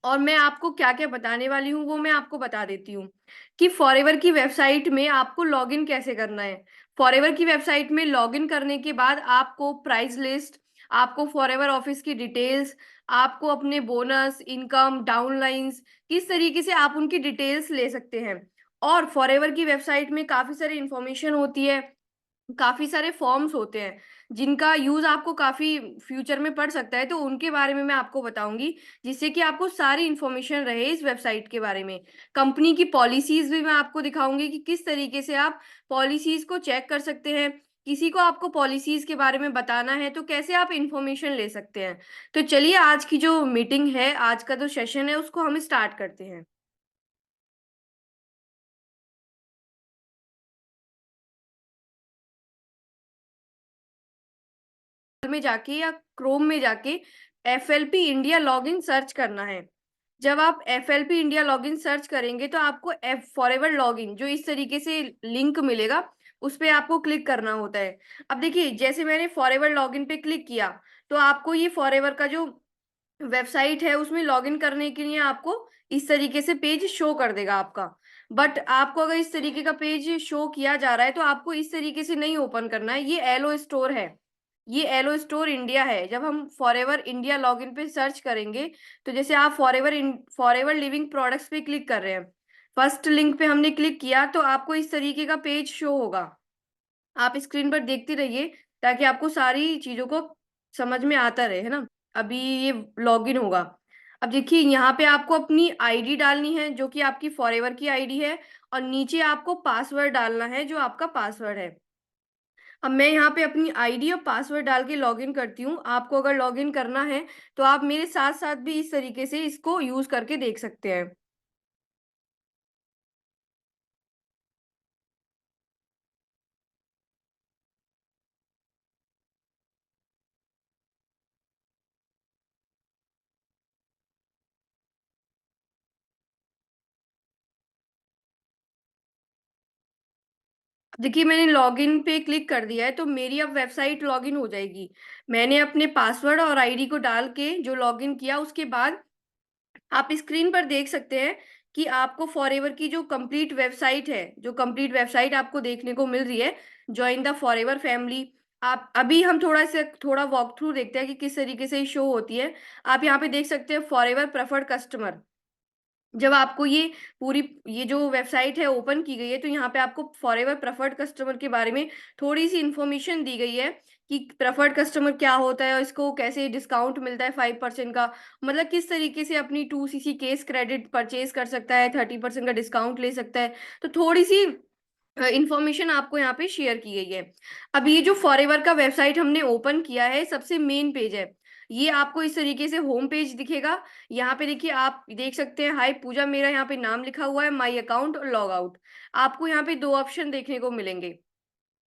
और मैं आपको क्या क्या बताने वाली हूँ वो मैं आपको बता देती हूँ कि फॉरएवर की वेबसाइट में आपको लॉगिन कैसे करना है। फॉरएवर की वेबसाइट में लॉगिन करने के बाद आपको प्राइस लिस्ट, आपको फॉरएवर ऑफिस की डिटेल्स, आपको अपने बोनस, इनकम, डाउनलाइंस, किस तरीके से आप उनकी डिटेल्स ले सकते हैं। और फॉरएवर की वेबसाइट में काफी सारी इंफॉर्मेशन होती है, काफी सारे फॉर्म्स होते हैं जिनका यूज आपको काफी फ्यूचर में पड़ सकता है, तो उनके बारे में मैं आपको बताऊंगी, जिससे कि आपको सारी इंफॉर्मेशन रहे इस वेबसाइट के बारे में। कंपनी की पॉलिसीज भी मैं आपको दिखाऊंगी कि किस तरीके से आप पॉलिसीज को चेक कर सकते हैं। किसी को आपको पॉलिसीज के बारे में बताना है तो कैसे आप इंफॉर्मेशन ले सकते हैं। तो चलिए, आज की जो मीटिंग है, आज का जो सेशन है, उसको हम स्टार्ट करते हैं। में जाके या क्रोम में जाके FLP इंडिया लॉगिन सर्च करना है। जब आप FLP इंडिया लॉगिन सर्च करेंगे तो आपको एफ फॉरएवर लॉगिन जो इस तरीके से लिंक मिलेगा, उस पे आपको क्लिक करना होता है। अब देखिए, जैसे मैंने फॉरएवर लॉगिन पे क्लिक किया तो आपको ये फॉरएवर का जो वेबसाइट है उसमें लॉगिन करने के लिए आपको इस तरीके से पेज शो कर देगा आपका। बट आपको अगर इस तरीके का पेज शो किया जा रहा है तो आपको इस तरीके से नहीं ओपन करना है। ये एलो स्टोर है, ये एलो स्टोर इंडिया है। जब हम फॉरएवर इंडिया लॉगिन पे सर्च करेंगे तो जैसे आप फॉरएवर लिविंग प्रोडक्ट्स पे क्लिक कर रहे हैं, फर्स्ट लिंक पे हमने क्लिक किया तो आपको इस तरीके का पेज शो होगा। आप स्क्रीन पर देखते रहिए ताकि आपको सारी चीजों को समझ में आता रहे, है ना। अभी ये लॉगिन होगा। अब देखिए, यहाँ पे आपको अपनी आईडी डालनी है जो कि आपकी फॉरएवर की आईडी है, और नीचे आपको पासवर्ड डालना है जो आपका पासवर्ड है। अब मैं यहाँ पे अपनी आईडी और पासवर्ड डाल के लॉगिन करती हूँ। आपको अगर लॉगिन करना है तो आप मेरे साथ साथ भी इस तरीके से इसको यूज करके देख सकते हैं। देखिए, मैंने लॉगिन पे क्लिक कर दिया है तो मेरी अब वेबसाइट लॉगिन हो जाएगी। मैंने अपने पासवर्ड और आईडी को डाल के जो लॉगिन किया, उसके बाद आप स्क्रीन पर देख सकते हैं कि आपको फॉरएवर की जो कंप्लीट वेबसाइट है, जो कंप्लीट वेबसाइट आपको देखने को मिल रही है, ज्वाइन द फॉरएवर फैमिली। आप अभी हम थोड़ा वॉक थ्रू देखते हैं कि किस तरीके से शो होती है। आप यहाँ पे देख सकते हैं फॉरएवर प्रेफर्ड कस्टमर। जब आपको ये पूरी ये जो वेबसाइट है ओपन की गई है तो यहाँ पे आपको फॉरएवर प्रेफर्ड कस्टमर के बारे में थोड़ी सी इंफॉर्मेशन दी गई है कि प्रेफर्ड कस्टमर क्या होता है और इसको कैसे डिस्काउंट मिलता है 5% का। मतलब किस तरीके से अपनी 2cc केस क्रेडिट परचेज कर सकता है, 30% का डिस्काउंट ले सकता है। तो थोड़ी सी इंफॉर्मेशन आपको यहाँ पे शेयर की गई है। अब ये जो फॉरएवर का वेबसाइट हमने ओपन किया है, सबसे मेन पेज है। ये आपको इस तरीके से होम पेज दिखेगा। यहाँ पे देखिए, आप देख सकते हैं हाय पूजा, मेरा यहाँ पे नाम लिखा हुआ है, माय अकाउंट और लॉग आउट। आपको यहाँ पे दो ऑप्शन देखने को मिलेंगे।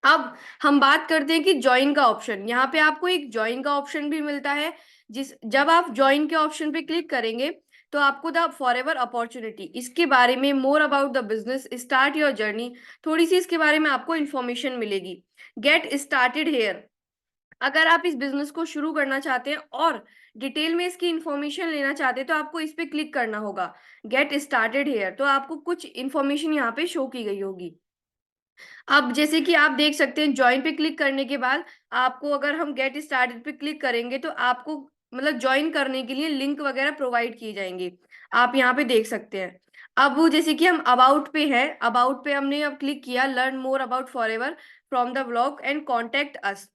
अब हम बात करते हैं कि ज्वाइन का ऑप्शन। यहाँ पे आपको एक ज्वाइन का ऑप्शन भी मिलता है। जिस जब आप ज्वाइन के ऑप्शन पे क्लिक करेंगे तो आपको द फॉरएवर अपॉर्चुनिटी, इसके बारे में, more about the business, start your journey, थोड़ी सी इसके बारे में आपको इन्फॉर्मेशन मिलेगी। गेट स्टार्टेड हेयर, अगर आप इस बिजनेस को शुरू करना चाहते हैं और डिटेल में इसकी इंफॉर्मेशन लेना चाहते हैं तो आपको इस पे क्लिक करना होगा, गेट स्टार्टेड हेयर। तो आपको कुछ इन्फॉर्मेशन यहाँ पे शो की गई होगी। अब जैसे कि आप देख सकते हैं, ज्वाइन पे क्लिक करने के बाद आपको, अगर हम गेट स्टार्टेड पे क्लिक करेंगे तो आपको मतलब ज्वाइन करने के लिए लिंक वगैरह प्रोवाइड किए जाएंगे। आप यहाँ पे देख सकते हैं। अब वो जैसे कि हम अबाउट पे है, अबाउट पे हमने अब क्लिक किया, learn more about forever from the blog and contact us.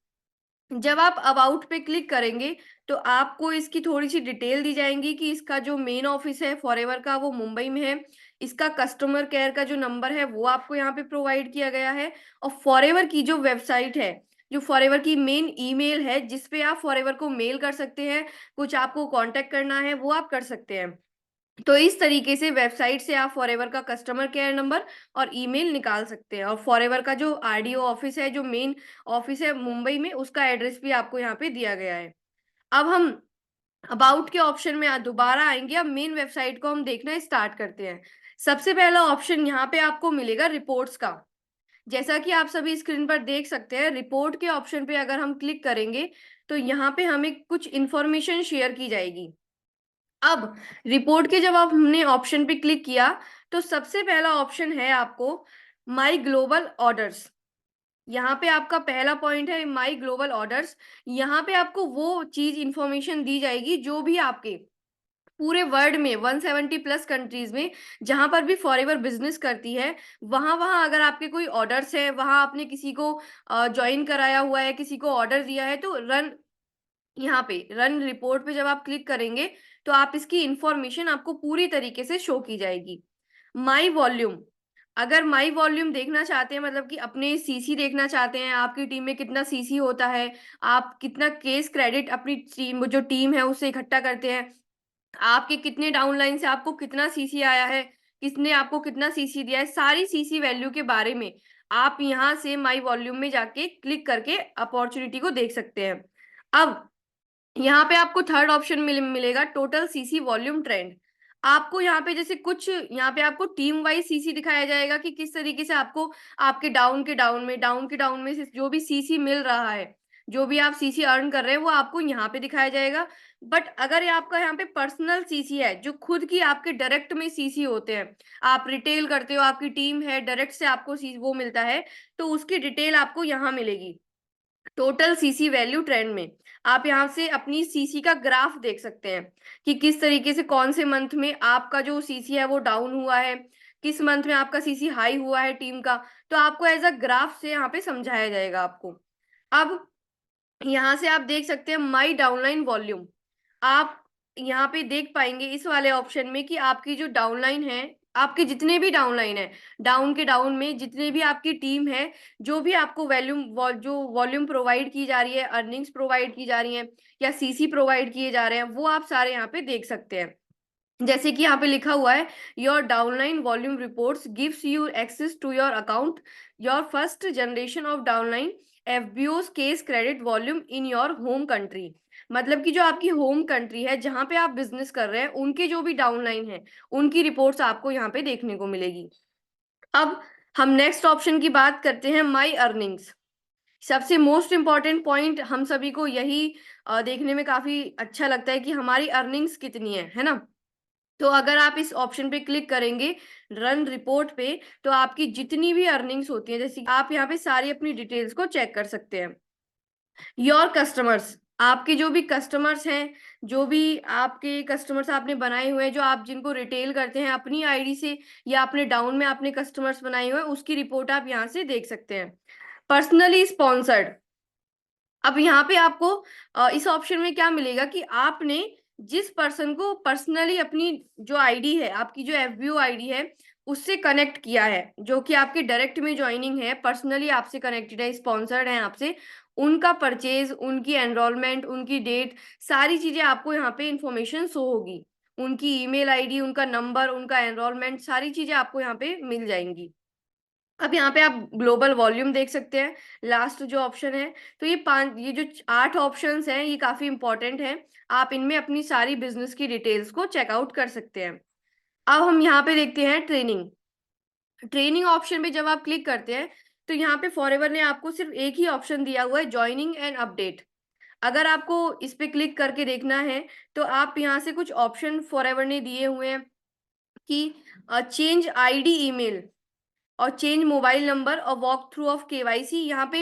जब आप अबाउट पे क्लिक करेंगे तो आपको इसकी थोड़ी सी डिटेल दी जाएंगी कि इसका जो मेन ऑफिस है फॉरएवर का वो मुंबई में है। इसका कस्टमर केयर का जो नंबर है वो आपको यहाँ पे प्रोवाइड किया गया है। और फॉरएवर की जो वेबसाइट है, जो फॉरएवर की मेन ईमेल है जिसपे आप फॉरएवर को मेल कर सकते हैं, कुछ आपको कांटेक्ट करना है वो आप कर सकते हैं। तो इस तरीके से वेबसाइट से आप फॉरएवर का कस्टमर केयर नंबर और ईमेल निकाल सकते हैं। और फॉरएवर का जो आरडीओ ऑफिस है, जो मेन ऑफिस है मुंबई में, उसका एड्रेस भी आपको यहाँ पे दिया गया है। अब हम अबाउट के ऑप्शन में दोबारा आएंगे। अब मेन वेबसाइट को हम देखना स्टार्ट करते हैं। सबसे पहला ऑप्शन यहाँ पे आपको मिलेगा रिपोर्ट्स का। जैसा कि आप सभी स्क्रीन पर देख सकते हैं, रिपोर्ट के ऑप्शन पे अगर हम क्लिक करेंगे तो यहाँ पे हमें कुछ इंफॉर्मेशन शेयर की जाएगी। अब रिपोर्ट के जब आप हमने ऑप्शन पे क्लिक किया, तो सबसे पहला ऑप्शन है आपको माई ग्लोबल ऑर्डर्स। यहाँ पे आपका पहला पॉइंट है माई ग्लोबल ऑर्डर्स। यहाँ पे आपको वो चीज इंफॉर्मेशन दी जाएगी जो भी आपके पूरे वर्ल्ड में 170 प्लस कंट्रीज में जहां पर भी फॉरएवर बिजनेस करती है, वहां वहां अगर आपके कोई ऑर्डर्स है, वहां आपने किसी को ज्वाइन कराया हुआ है, किसी को ऑर्डर दिया है, तो रन, यहाँ पे रन रिपोर्ट पे जब आप क्लिक करेंगे तो आप इसकी इंफॉर्मेशन आपको पूरी तरीके से शो की जाएगी। माई वॉल्यूम, अगर माई वॉल्यूम देखना चाहते हैं, मतलब कि अपने सीसी देखना चाहते हैं, आपकी टीम में कितना सीसी होता है, आप कितना केस क्रेडिट अपनी टीम, जो टीम है उससे इकट्ठा करते हैं, आपके कितने डाउनलाइन से आपको कितना सीसी आया है, किसने आपको कितना सीसी दिया है, सारी सीसी वैल्यू के बारे में आप यहाँ से माई वॉल्यूम में जाके क्लिक करके अपॉर्चुनिटी को देख सकते हैं। अब यहाँ पे आपको थर्ड ऑप्शन मिलेगा टोटल सीसी वॉल्यूम ट्रेंड। आपको यहाँ पे जैसे कुछ, यहाँ पे आपको टीम वाइज सीसी दिखाया जाएगा कि किस तरीके से आपको आपके डाउन के डाउन में से जो भी सीसी मिल रहा है, जो भी आप सीसी अर्न कर रहे हैं, वो आपको यहाँ पे दिखाया जाएगा। बट अगर ये आपका यहाँ पे पर्सनल सीसी है, जो खुद की आपके डायरेक्ट में सीसी होते हैं, आप रिटेल करते हो, आपकी टीम है, डायरेक्ट से आपको वो मिलता है, तो उसकी डिटेल आपको यहाँ मिलेगी टोटल सीसी वैल्यू ट्रेंड में। आप यहाँ से अपनी सीसी का ग्राफ देख सकते हैं कि किस तरीके से कौन से मंथ में आपका जो सीसी है वो डाउन हुआ है, किस मंथ में आपका सीसी हाई हुआ है टीम का। तो आपको एज अ ग्राफ से यहाँ पे समझाया जाएगा आपको। अब यहाँ से आप देख सकते हैं माई डाउनलाइन वॉल्यूम। आप यहाँ पे देख पाएंगे इस वाले ऑप्शन में कि आपकी जो डाउनलाइन है, आपके जितने भी डाउनलाइन है, डाउन के डाउन में जितने भी आपकी टीम है, जो भी आपको जो वॉल्यूम प्रोवाइड की जा रही है, अर्निंग्स प्रोवाइड की जा रही है, या सीसी प्रोवाइड किए जा रहे हैं, वो आप सारे यहाँ पे देख सकते हैं। जैसे कि यहाँ पे लिखा हुआ है your downline volume reports gives you access to your account, your first generation of downline FBO's case credit volume in your home country. मतलब कि जो आपकी होम कंट्री है, जहां पे आप बिजनेस कर रहे हैं, उनके जो भी डाउनलाइन है, उनकी रिपोर्ट्स आपको यहाँ पे देखने को मिलेगी। अब हम नेक्स्ट ऑप्शन की बात करते हैं माई अर्निंग्स। सबसे मोस्ट इम्पॉर्टेंट पॉइंट हम सभी को यही देखने में काफी अच्छा लगता है कि हमारी अर्निंग्स कितनी है ना। तो अगर आप इस ऑप्शन पे क्लिक करेंगे रन रिपोर्ट पे, तो आपकी जितनी भी अर्निंग्स होती हैं, जैसे आप यहाँ पे सारी अपनी डिटेल्स को चेक कर सकते हैं। योर कस्टमर्स, आपके जो भी कस्टमर्स हैं, जो भी आपके कस्टमर्स आपने बनाए हुए हैं, जो आप जिनको रिटेल करते हैं अपनी आईडी से, या अपने डाउन में आपने कस्टमर्स बनाए हुए हैं, उसकी रिपोर्ट आप यहाँ से देख सकते हैं। पर्सनली स्पॉन्सर्ड, अब यहाँ पे आपको इस ऑप्शन में क्या मिलेगा कि आपने जिस पर्सन को पर्सनली अपनी जो आईडी है, आपकी जो एफबीओ आईडी है, उससे कनेक्ट किया है, जो कि आपके डायरेक्ट में ज्वाइनिंग है, पर्सनली आपसे कनेक्टेड है, स्पॉन्सर्ड है आपसे, उनका परचेज, उनकी एनरोलमेंट, उनकी डेट, सारी चीजें आपको यहाँ पे इंफॉर्मेशन शो होगी। उनकी ईमेल आईडी, उनका नंबर, उनका एनरोलमेंट, सारी चीजें आपको यहाँ पे मिल जाएंगी। अब यहाँ पे आप ग्लोबल वॉल्यूम देख सकते हैं, लास्ट जो ऑप्शन है। तो ये जो 8 ऑप्शंस हैं, ये काफी इंपॉर्टेंट हैं। आप इनमें अपनी सारी बिजनेस की डिटेल्स को चेकआउट कर सकते हैं। अब हम यहाँ पे देखते हैं ट्रेनिंग। ट्रेनिंग ऑप्शन पे जब आप क्लिक करते हैं, तो यहाँ पे फॉरएवर ने आपको सिर्फ एक ही ऑप्शन दिया हुआ है, ज्वाइनिंग एंड अपडेट। अगर आपको इस पे क्लिक करके देखना है, तो आप यहाँ से कुछ ऑप्शन फॉरएवर ने दिए हुए हैं कि चेंज आईडी, ईमेल, और चेंज मोबाइल नंबर, और वॉक थ्रू ऑफ केवाईसी। यहाँ पे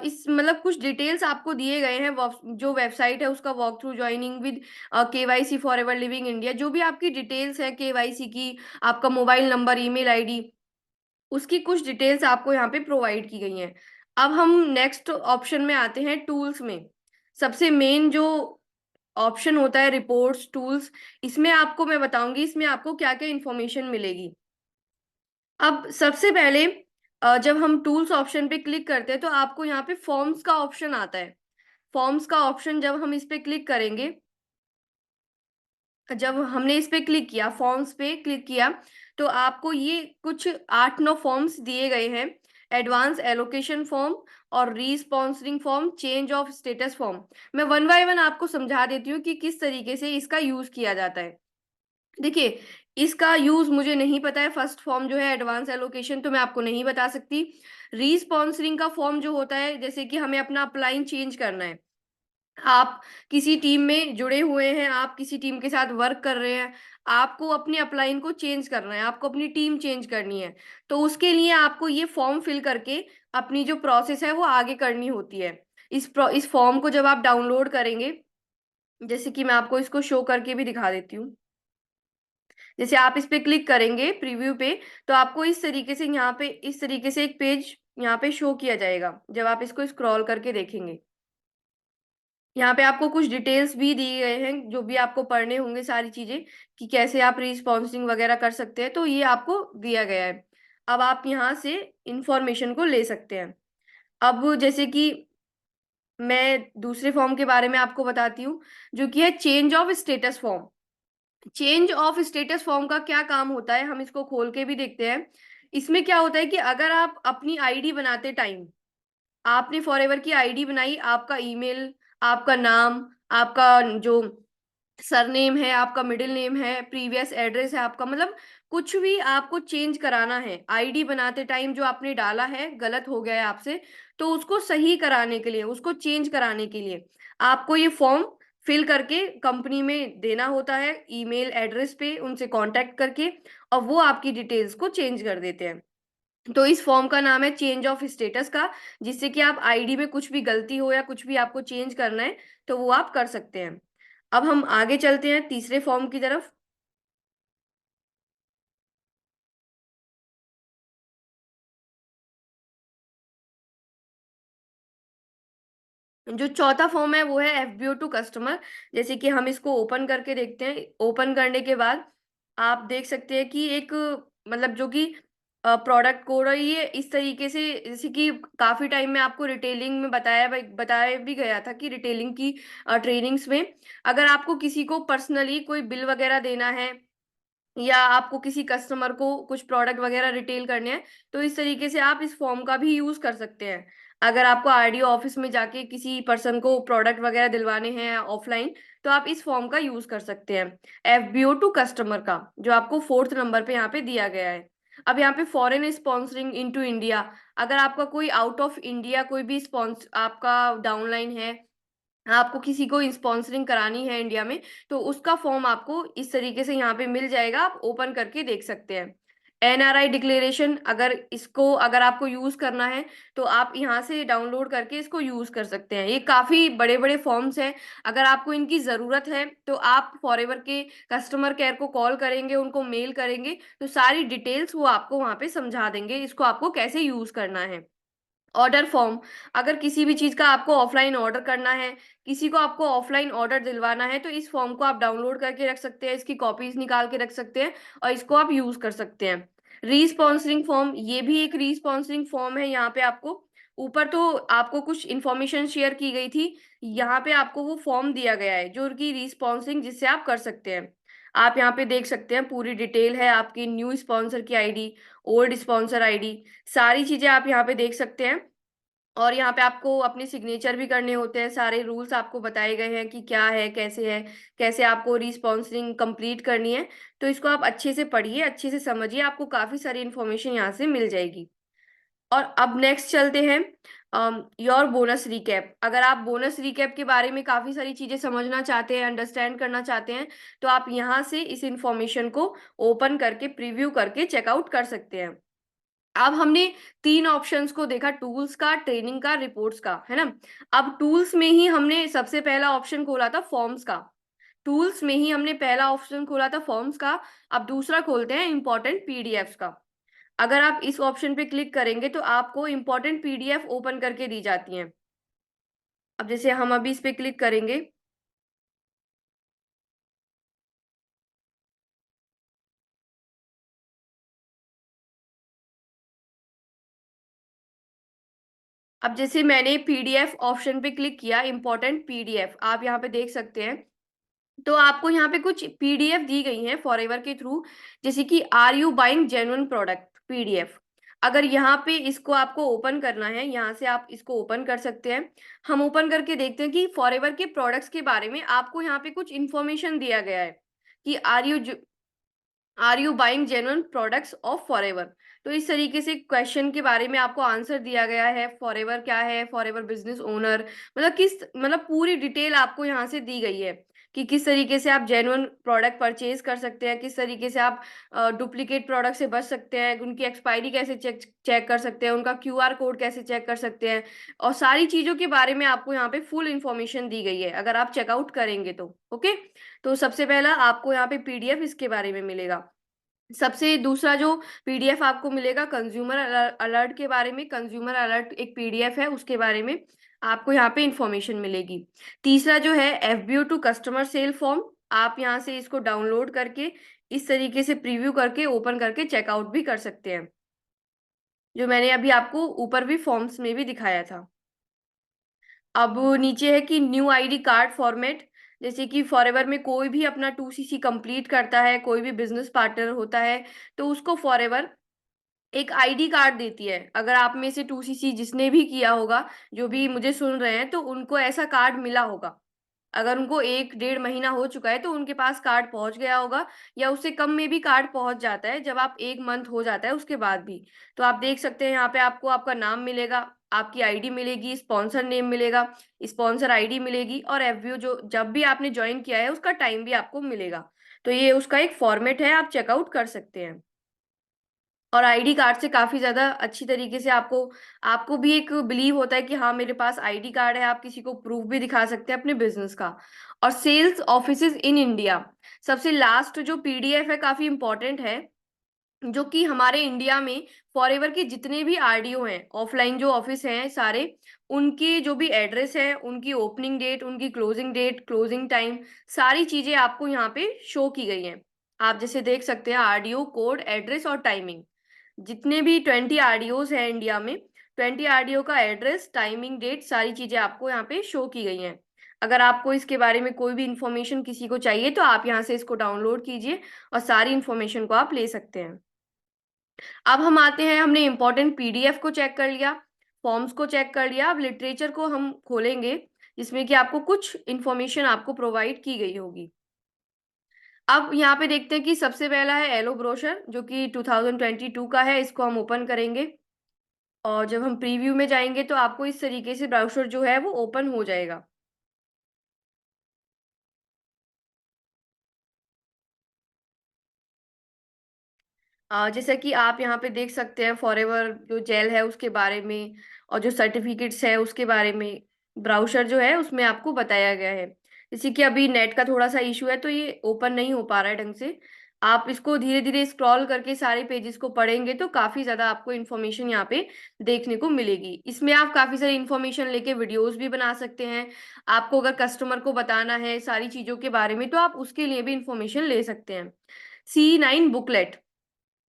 इस मतलब कुछ डिटेल्स आपको दिए गए हैं, जो वेबसाइट है उसका walk through, joining with KYC for ever living India, जो भी आपकी डिटेल्स है केवाईसी की, आपका मोबाइल नंबर, ईमेल आईडी, उसकी कुछ डिटेल्स आपको यहाँ पे प्रोवाइड की गई हैं। अब हम नेक्स्ट ऑप्शन में आते हैं टूल्स में। सबसे मेन जो ऑप्शन होता है रिपोर्ट्स टूल्स, इसमें आपको मैं बताऊंगी इसमें आपको क्या क्या इंफॉर्मेशन मिलेगी। अब सबसे पहले जब हम टूल्स ऑप्शन पे क्लिक करते हैं, तो आपको यहाँ पे फॉर्म्स का ऑप्शन आता है। फॉर्म्स का ऑप्शन जब हम इस पे क्लिक करेंगे, जब हमने इस पे क्लिक किया, फॉर्म्स पे क्लिक किया, तो आपको ये कुछ 8-9 फॉर्म्स दिए गए हैं। एडवांस एलोकेशन फॉर्म, और responding form, change of status form. मैं वन बाय वन आपको समझा देती हूँ कि किस तरीके से इसका यूज किया जाता है। देखिए, इसका यूज मुझे नहीं पता है। फर्स्ट फॉर्म जो है एडवांस एलोकेशन, तो मैं आपको नहीं बता सकती। रीस्पॉन्सरिंग का फॉर्म जो होता है, जैसे कि हमें अपना अपलाइन चेंज करना है, आप किसी टीम में जुड़े हुए हैं, आप किसी टीम के साथ वर्क कर रहे हैं, आपको अपने अपलाइन को चेंज करना है, आपको अपनी टीम चेंज करनी है। तो उसके लिए आपको ये फॉर्म फिल करके अपनी जो प्रोसेस है वो आगे करनी होती है। इस फॉर्म को जब आप डाउनलोड करेंगे, जैसे कि मैं आपको इसको शो करके भी दिखा देती हूँ। जैसे आप इस पे क्लिक करेंगे प्रीव्यू पे, तो आपको इस तरीके से यहाँ पे इस तरीके से एक पेज यहाँ पे शो किया जाएगा जब आप इसको स्क्रॉल करके देखेंगे। यहाँ पे आपको कुछ डिटेल्स भी दिए गए हैं जो भी आपको पढ़ने होंगे, सारी चीजें कि कैसे आप रिस्पॉन्सिंग वगैरह कर सकते हैं, तो ये आपको दिया गया है। अब आप यहाँ से इंफॉर्मेशन को ले सकते हैं। अब जैसे कि मैं दूसरे फॉर्म के बारे में आपको बताती हूँ, जो कि है change of status form. Change of status form का क्या काम होता है, हम इसको खोल के भी देखते हैं। इसमें क्या होता है कि अगर आप अपनी आईडी बनाते टाइम, आपने फॉरएवर की आईडी बनाई, आपका ईमेल, आपका नाम, आपका जो सरनेम है, आपका मिडिल नेम है, प्रीवियस एड्रेस है आपका, मतलब कुछ भी आपको चेंज कराना है आईडी बनाते टाइम, जो आपने डाला है गलत हो गया है आपसे, तो उसको सही कराने के लिए, उसको चेंज कराने के लिए आपको ये फॉर्म फिल करके कंपनी में देना होता है, ईमेल एड्रेस पे उनसे कांटेक्ट करके, और वो आपकी डिटेल्स को चेंज कर देते हैं। तो इस फॉर्म का नाम है चेंज ऑफ स्टेटस का, जिससे कि आप आईडी में कुछ भी गलती हो या कुछ भी आपको चेंज करना है तो वो आप कर सकते हैं। अब हम आगे चलते हैं तीसरे फॉर्म की तरफ। जो चौथा फॉर्म है वो है एफबीओ टू कस्टमर। जैसे कि हम इसको ओपन करके देखते हैं। ओपन करने के बाद आप देख सकते हैं कि एक, मतलब जो कि प्रोडक्ट कोड है, ये इस तरीके से, जैसे कि काफी टाइम में आपको रिटेलिंग में बताया भी गया था कि रिटेलिंग की ट्रेनिंग्स में अगर आपको किसी को पर्सनली कोई बिल वगैरह देना है, या आपको किसी कस्टमर को कुछ प्रोडक्ट वगैरह रिटेल करने हैं, तो इस तरीके से आप इस फॉर्म का भी यूज कर सकते हैं। अगर आपको आरडीओ ऑफिस में जाके किसी पर्सन को प्रोडक्ट वगैरह दिलवाने हैं ऑफलाइन, तो आप इस फॉर्म का यूज कर सकते हैं, एफबीओ टू कस्टमर का, जो आपको फोर्थ नंबर पे यहाँ पे दिया गया है। अब यहाँ पे फॉरेन स्पॉन्सरिंग इनटू इंडिया, अगर आपका कोई आउट ऑफ इंडिया कोई भी स्पॉन्स आपका डाउनलाइन है, आपको किसी को स्पॉन्सरिंग करानी है इंडिया में, तो उसका फॉर्म आपको इस तरीके से यहाँ पे मिल जाएगा, आप ओपन करके देख सकते हैं। एनआरआई डिक्लेरेशन, अगर आपको यूज करना है तो आप यहाँ से डाउनलोड करके इसको यूज कर सकते हैं। ये काफी बड़े बड़े फॉर्म्स हैं। अगर आपको इनकी जरूरत है तो आप फॉरएवर के कस्टमर केयर को कॉल करेंगे, उनको मेल करेंगे, तो सारी डिटेल्स वो आपको वहां पे समझा देंगे इसको आपको कैसे यूज करना है। ऑर्डर फॉर्म, अगर किसी भी चीज का आपको ऑफलाइन ऑर्डर करना है, किसी को आपको ऑफलाइन ऑर्डर दिलवाना है, तो इस फॉर्म को आप डाउनलोड करके रख सकते हैं, इसकी कॉपीज निकाल के रख सकते हैं और इसको आप यूज कर सकते हैं। रीस्पॉन्सरिंग फॉर्म, ये भी एक रीस्पॉन्सरिंग फॉर्म है। यहाँ पे आपको ऊपर तो आपको कुछ इंफॉर्मेशन शेयर की गई थी, यहाँ पे आपको वो फॉर्म दिया गया है जो की रीस्पॉन्सिंग, जिससे आप कर सकते हैं। आप यहाँ पे देख सकते हैं पूरी डिटेल है आपकी, न्यू स्पॉन्सर की आईडी, ओल्ड स्पॉन्सर आईडी, सारी चीजें आप यहाँ पे देख सकते हैं। और यहाँ पे आपको अपने सिग्नेचर भी करने होते हैं, सारे रूल्स आपको बताए गए हैं कि क्या है, कैसे आपको रिस्पॉन्सिंग कंप्लीट करनी है। तो इसको आप अच्छे से पढ़िए, अच्छे से समझिए, आपको काफी सारी इन्फॉर्मेशन यहाँ से मिल जाएगी। और अब नेक्स्ट चलते हैं योर बोनस रिकैप। अगर आप बोनस रिकैप के बारे में काफी सारी चीजें समझना चाहते हैं, अंडरस्टैंड करना चाहते हैं, तो आप यहाँ से इस इंफॉर्मेशन को ओपन करके प्रीव्यू करके चेकआउट कर सकते हैं। अब हमने तीन ऑप्शंस को देखा, टूल्स का, ट्रेनिंग का, रिपोर्ट्स का, है ना। अब टूल्स में ही हमने सबसे पहला ऑप्शन खोला था फॉर्म्स का। टूल्स में ही हमने पहला ऑप्शन खोला था फॉर्म्स का। अब दूसरा खोलते हैं इंपॉर्टेंट पीडीएफ्स का। अगर आप इस ऑप्शन पे क्लिक करेंगे तो आपको इंपॉर्टेंट पीडीएफ ओपन करके दी जाती हैं। अब जैसे हम अभी इस पे क्लिक करेंगे, अब जैसे मैंने पीडीएफ ऑप्शन पे क्लिक किया, इंपॉर्टेंट पीडीएफ आप यहाँ पे देख सकते हैं। तो आपको यहाँ पे कुछ पीडीएफ दी गई हैं फॉरएवर के थ्रू, जैसे कि are you buying genuine product PDF. अगर यहाँ पे इसको आपको ओपन करना है, यहाँ से आप इसको ओपन कर सकते हैं। हम ओपन करके देखते हैं कि फॉरएवर के प्रोडक्ट्स के बारे में आपको यहाँ पे कुछ इन्फॉर्मेशन दिया गया है कि are you are you buying genuine products of Forever. तो इस तरीके से क्वेश्चन के बारे में आपको आंसर दिया गया है। फॉरएवर क्या है, फॉरएवर बिजनेस ओनर, मतलब पूरी डिटेल आपको यहाँ से दी गई है कि किस तरीके से आप जेन्युइन प्रोडक्ट परचेज कर सकते हैं, किस तरीके से आप डुप्लीकेट प्रोडक्ट से बच सकते हैं, उनकी एक्सपायरी कैसे चेक चेक कर सकते हैं, उनका क्यूआर कोड कैसे चेक कर सकते हैं, और सारी चीजों के बारे में आपको यहाँ पे फुल इंफॉर्मेशन दी गई है अगर आप चेकआउट करेंगे तो। ओके, तो सबसे पहला आपको यहाँ पे पीडीएफ इसके बारे में मिलेगा। सबसे दूसरा जो पीडीएफ आपको मिलेगा कंज्यूमर अलर्ट के बारे में। कंज्यूमर अलर्ट एक पीडीएफ है, उसके बारे में आपको यहाँ पे इंफॉर्मेशन मिलेगी। तीसरा जो है FBO to customer sale form, आप यहाँ से इसको डाउनलोड करके इस तरीके से प्रीव्यू करके ओपन करके चेकआउट भी कर सकते हैं, जो मैंने अभी आपको ऊपर भी फॉर्म्स में भी दिखाया था। अब नीचे है कि न्यू आईडी कार्ड फॉर्मेट, जैसे कि फॉरएवर में कोई भी अपना 2सीसी कंप्लीट करता है, कोई भी बिजनेस पार्टनर होता है, तो उसको फॉरएवर एक आईडी कार्ड देती है। अगर आप में से 2सीसी जिसने भी किया होगा, जो भी मुझे सुन रहे हैं, तो उनको ऐसा कार्ड मिला होगा। अगर उनको 1 डेढ़ महीना हो चुका है तो उनके पास कार्ड पहुंच गया होगा, या उससे कम में भी कार्ड पहुंच जाता है जब आप 1 मंथ हो जाता है उसके बाद भी। तो आप देख सकते हैं यहाँ पे आपको आपका नाम मिलेगा, आपकी आईडी मिलेगी, स्पॉन्सर नेम मिलेगा, स्पॉन्सर आईडी मिलेगी, और एफबीओ जो जब भी आपने ज्वाइन किया है उसका टाइम भी आपको मिलेगा। तो ये उसका एक फॉर्मेट है, आप चेकआउट कर सकते हैं। और आईडी कार्ड से काफी ज्यादा अच्छी तरीके से आपको आपको भी एक बिलीव होता है कि हाँ मेरे पास आईडी कार्ड है, आप किसी को प्रूफ भी दिखा सकते हैं अपने बिजनेस का। और सेल्स ऑफिसेज इन इंडिया, सबसे लास्ट जो पीडीएफ है काफी इंपॉर्टेंट है, जो कि हमारे इंडिया में फॉरएवर के जितने भी आरडीओ हैं, ऑफलाइन जो ऑफिस हैं सारे, उनके जो भी एड्रेस है, उनकी ओपनिंग डेट, उनकी क्लोजिंग डेट, क्लोजिंग टाइम, सारी चीजें आपको यहाँ पे शो की गई हैं। आप जैसे देख सकते हैं आरडीओ कोड, एड्रेस और टाइमिंग। जितने भी 20 आरडीओज हैं इंडिया में, 20 आरडीओ का एड्रेस, टाइमिंग, डेट, सारी चीजें आपको यहाँ पे शो की गई हैं। अगर आपको इसके बारे में कोई भी इंफॉर्मेशन किसी को चाहिए तो आप यहाँ से इसको डाउनलोड कीजिए और सारी इंफॉर्मेशन को आप ले सकते हैं। अब हम आते हैं, हमने इंपॉर्टेंट पीडीएफ को चेक कर लिया, फॉर्म्स को चेक कर लिया, अब लिटरेचर को हम खोलेंगे जिसमें कि आपको कुछ इंफॉर्मेशन आपको प्रोवाइड की गई होगी। अब यहाँ पे देखते हैं कि सबसे पहला है एलो ब्रोशर, जो कि 2022 का है, इसको हम ओपन करेंगे। और जब हम प्रीव्यू में जाएंगे तो आपको इस तरीके से ब्राउज़र जो है वो ओपन हो जाएगा। जैसा कि आप यहाँ पे देख सकते हैं फॉरएवर जो जेल है उसके बारे में, और जो सर्टिफिकेट्स है उसके बारे में ब्राउज़र जो है उसमें आपको बताया गया है। जैसे कि अभी नेट का थोड़ा सा इशू है तो ये ओपन नहीं हो पा रहा है ढंग से। आप इसको धीरे धीरे स्क्रॉल करके सारे पेजेस को पढ़ेंगे तो काफी ज्यादा आपको इन्फॉर्मेशन यहाँ पे देखने को मिलेगी। इसमें आप काफी सारी इन्फॉर्मेशन लेके वीडियोस भी बना सकते हैं। आपको अगर कस्टमर को बताना है सारी चीजों के बारे में तो आप उसके लिए भी इंफॉर्मेशन ले सकते हैं। C9 बुकलेट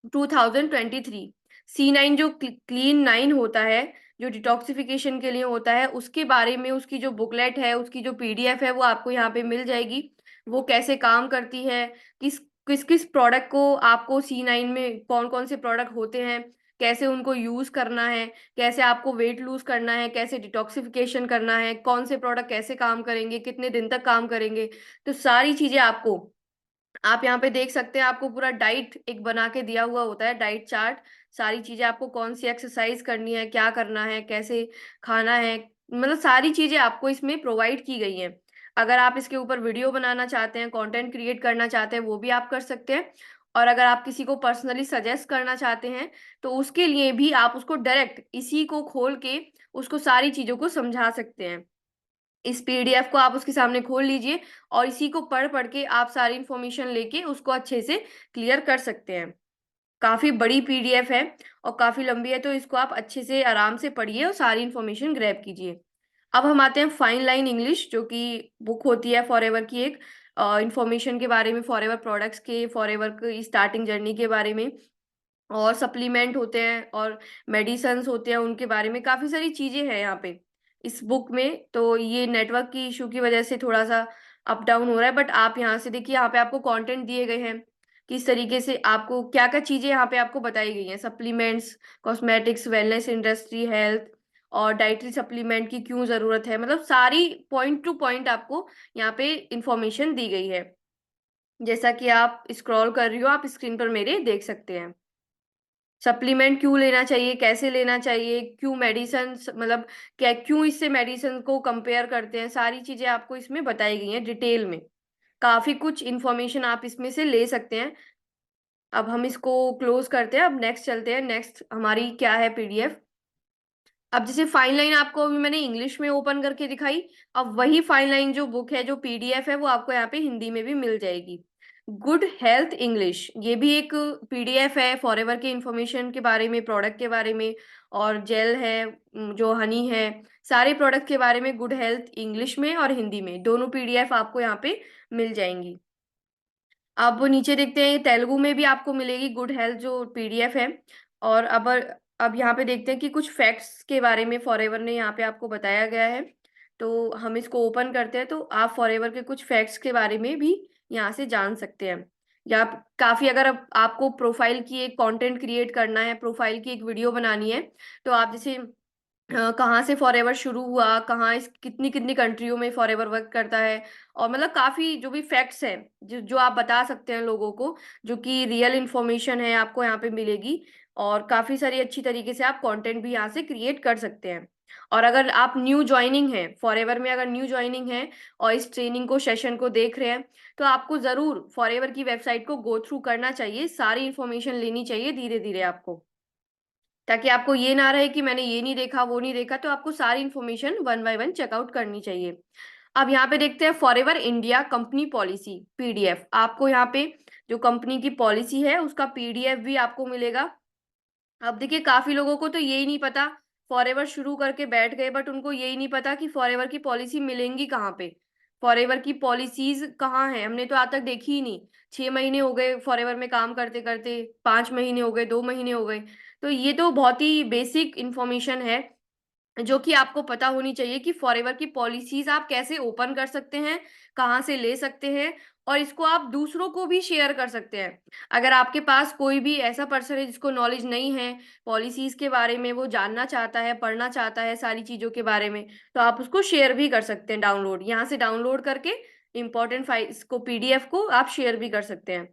2023, C9 जो क्लीन 9 होता है, जो डिटॉक्सिफिकेशन के लिए होता है, उसके बारे में उसकी जो बुकलेट है, उसकी जो पीडीएफ है वो आपको यहाँ पे मिल जाएगी। वो कैसे काम करती है, किस किस किस प्रोडक्ट को आपको C9 में कौन कौन से प्रोडक्ट होते हैं, कैसे उनको यूज करना है, कैसे आपको वेट लूज करना है, कैसे डिटॉक्सिफिकेशन करना है, कौन से प्रोडक्ट कैसे काम करेंगे, कितने दिन तक काम करेंगे, तो सारी चीजें आपको आप यहाँ पे देख सकते हैं। आपको पूरा डाइट एक बना के दिया हुआ होता है, डाइट चार्ट, सारी चीजें आपको कौन सी एक्सरसाइज करनी है, क्या करना है, कैसे खाना है, मतलब सारी चीजें आपको इसमें प्रोवाइड की गई हैं। अगर आप इसके ऊपर वीडियो बनाना चाहते हैं, कंटेंट क्रिएट करना चाहते हैं, वो भी आप कर सकते हैं। और अगर आप किसी को पर्सनली सजेस्ट करना चाहते हैं तो उसके लिए भी आप उसको डायरेक्ट इसी को खोल के उसको सारी चीजों को समझा सकते हैं। इस पीडीएफ को आप उसके सामने खोल लीजिए और इसी को पढ़ पढ़ के आप सारी इंफॉर्मेशन लेके उसको अच्छे से क्लियर कर सकते हैं। काफी बड़ी पीडीएफ है और काफी लंबी है, तो इसको आप अच्छे से आराम से पढ़िए और सारी इंफॉर्मेशन ग्रैब कीजिए। अब हम आते हैं फाइन लाइन इंग्लिश, जो कि बुक होती है फॉरएवर की एक, इंफॉर्मेशन के बारे में, फॉरएवर प्रोडक्ट्स के, फॉरएवर की स्टार्टिंग जर्नी के बारे में, और सप्लीमेंट होते हैं और मेडिसन्स होते हैं, उनके बारे में काफ़ी सारी चीज़ें हैं यहाँ पे इस बुक में। तो ये नेटवर्क की इशू की वजह से थोड़ा सा अप डाउन हो रहा है, बट आप यहाँ से देखिए, यहाँ पे आपको कंटेंट दिए गए हैं किस तरीके से आपको क्या क्या चीज़ें यहाँ पे आपको बताई गई हैं, supplements, cosmetics, wellness industry, health, और डाइटरी सप्लीमेंट की क्यों ज़रूरत है, मतलब सारी पॉइंट टू पॉइंट आपको यहाँ पे इंफॉर्मेशन दी गई है। जैसा कि आप स्क्रॉल कर रही हो, आप स्क्रीन पर मेरे देख सकते हैं। सप्लीमेंट क्यों लेना चाहिए, कैसे लेना चाहिए, क्यों मेडिसिन, मतलब क्या, क्यों इससे मेडिसिन को कंपेयर करते हैं, सारी चीजें आपको इसमें बताई गई हैं डिटेल में। काफी कुछ इंफॉर्मेशन आप इसमें से ले सकते हैं। अब हम इसको क्लोज करते हैं, अब नेक्स्ट चलते हैं। नेक्स्ट हमारी क्या है, पीडीएफ। अब जैसे फाइन लाइन आपको अभी मैंने इंग्लिश में ओपन करके दिखाई, अब वही फाइन लाइन जो बुक है, जो पीडीएफ है, वो आपको यहाँ पे हिंदी में भी मिल जाएगी। गुड हेल्थ इंग्लिश, ये भी एक पीडीएफ है फॉरएवर के इंफॉर्मेशन के बारे में, प्रोडक्ट के बारे में। और जेल है, जो हनी है, सारे प्रोडक्ट के बारे में गुड हेल्थ इंग्लिश में और हिंदी में दोनों पीडीएफ आपको यहाँ पे मिल जाएंगी। अब नीचे देखते हैं, तेलुगु में भी आपको मिलेगी गुड हेल्थ जो पीडीएफ है। और अब यहाँ पे देखते हैं कि कुछ फैक्ट्स के बारे में फॉरएवर ने यहाँ पे आपको बताया गया है। तो हम इसको ओपन करते हैं, तो आप फॉरएवर के कुछ फैक्ट्स के बारे में भी यहाँ से जान सकते हैं। या काफी, अगर आपको प्रोफाइल की एक कंटेंट क्रिएट करना है, प्रोफाइल की एक वीडियो बनानी है, तो आप जैसे कहाँ से फॉरएवर शुरू हुआ, कहाँ इस कितनी कितनी कंट्रियों में फॉरएवर वर्क करता है, और मतलब काफी जो भी फैक्ट्स हैं जो जो आप बता सकते हैं लोगों को, जो कि रियल इंफॉर्मेशन है, आपको यहाँ पे मिलेगी। और काफी सारी अच्छी तरीके से आप कंटेंट भी यहाँ से क्रिएट कर सकते हैं। और अगर आप न्यू ज्वाइनिंग है फॉरएवर में, अगर न्यू ज्वाइनिंग है और इस ट्रेनिंग को, सेशन को देख रहे हैं, तो आपको जरूर फॉरएवर की वेबसाइट को गो थ्रू करना चाहिए, सारी इंफॉर्मेशन लेनी चाहिए धीरे धीरे आपको, ताकि आपको ये ना रहे कि मैंने ये नहीं देखा, वो नहीं देखा। तो आपको सारी information one by one checkout करनी चाहिए। अब यहाँ पे देखते हैं Forever India company policy PDF. आपको यहाँ पे जो कंपनी की पॉलिसी है उसका पीडीएफ भी आपको मिलेगा। अब देखिए, काफी लोगों को तो यही नहीं पता, फॉरएवर शुरू करके बैठ गए, बट उनको यही नहीं पता कि फॉरएवर की पॉलिसी मिलेंगी कहाँ पे, फॉरएवर की पॉलिसीज कहाँ है, हमने तो आज तक देखी ही नहीं। 6 महीने हो गए फॉरएवर में काम करते करते, 5 महीने हो गए, 2 महीने हो गए। तो ये तो बहुत ही बेसिक इंफॉर्मेशन है जो कि आपको पता होनी चाहिए कि फॉरएवर की पॉलिसीज आप कैसे ओपन कर सकते हैं, कहाँ से ले सकते हैं, और इसको आप दूसरों को भी शेयर कर सकते हैं। अगर आपके पास कोई भी ऐसा पर्सन है जिसको नॉलेज नहीं है पॉलिसीज के बारे में, वो जानना चाहता है, पढ़ना चाहता है सारी चीजों के बारे में, तो आप उसको शेयर भी कर सकते हैं। डाउनलोड, यहाँ से डाउनलोड करके इंपॉर्टेंट फाइल्स को, पीडीएफ को आप शेयर भी कर सकते हैं।